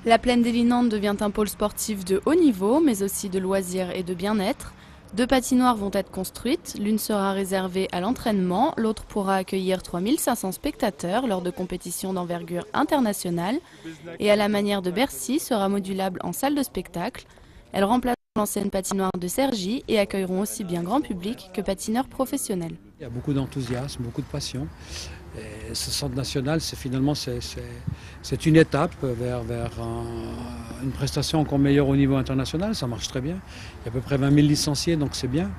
La plaine des Linandes devient un pôle sportif de haut niveau, mais aussi de loisirs et de bien-être. 2 patinoires vont être construites, l'une sera réservée à l'entraînement, l'autre pourra accueillir 3500 spectateurs lors de compétitions d'envergure internationale et à la manière de Bercy sera modulable en salle de spectacle. Elle remplace l'ancienne patinoire de Cergy et accueilleront aussi bien grand public que patineurs professionnels. Il y a beaucoup d'enthousiasme, beaucoup de passion. Et ce centre national, c'est une étape vers une prestation encore meilleure au niveau international. Ça marche très bien. Il y a à peu près 20 000 licenciés, donc c'est bien.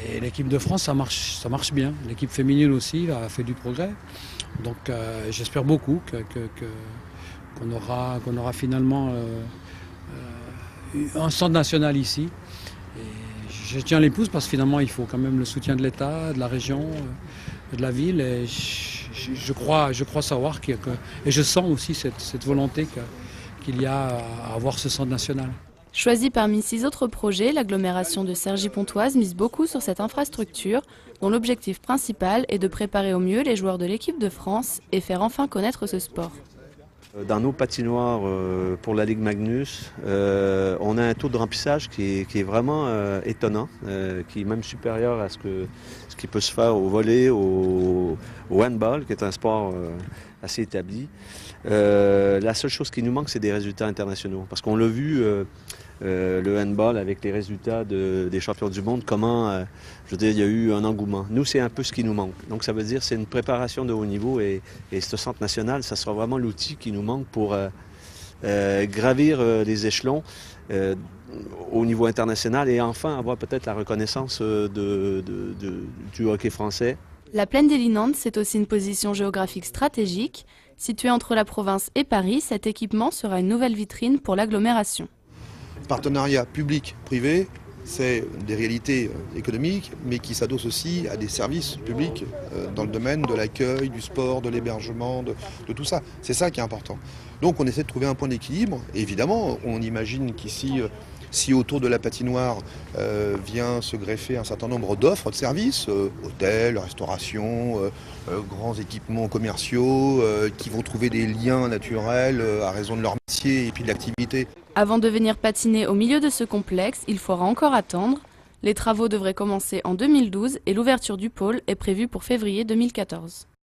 Et l'équipe de France, ça marche bien. L'équipe féminine aussi a fait du progrès. Donc j'espère beaucoup qu'on aura finalement un centre national ici. Et je tiens les pouces parce que finalement il faut quand même le soutien de l'État, de la région, de la ville. Et je crois savoir et je sens aussi cette volonté qu'il y a à avoir ce centre national. Choisie parmi 6 autres projets, l'agglomération de Cergy-Pontoise mise beaucoup sur cette infrastructure, dont l'objectif principal est de préparer au mieux les joueurs de l'équipe de France et faire enfin connaître ce sport. Dans nos patinoires pour la Ligue Magnus, on a un taux de remplissage qui est vraiment étonnant, qui est même supérieur à ce qui peut se faire au volley, au handball, qui est un sport assez établi. La seule chose qui nous manque, c'est des résultats internationaux. Parce qu'on l'a vu, le handball, avec les résultats des champions du monde, comment, je veux dire, il y a eu un engouement. Nous, c'est un peu ce qui nous manque. Donc, ça veut dire que c'est une préparation de haut niveau et ce centre national, ça sera vraiment l'outil qui nous manque pour gravir les échelons au niveau international et enfin avoir peut-être la reconnaissance du hockey français. La plaine des Linandes, c'est aussi une position géographique stratégique. Située entre la province et Paris, cet équipement sera une nouvelle vitrine pour l'agglomération. Partenariat public-privé, c'est des réalités économiques, mais qui s'adossent aussi à des services publics dans le domaine de l'accueil, du sport, de l'hébergement, de tout ça. C'est ça qui est important. Donc on essaie de trouver un point d'équilibre. Évidemment, on imagine qu'ici, si autour de la patinoire vient se greffer un certain nombre d'offres de services, hôtels, restauration, grands équipements commerciaux, qui vont trouver des liens naturels à raison de leur métier et puis de l'activité. Avant de venir patiner au milieu de ce complexe, il faudra encore attendre. Les travaux devraient commencer en 2012 et l'ouverture du pôle est prévue pour février 2014.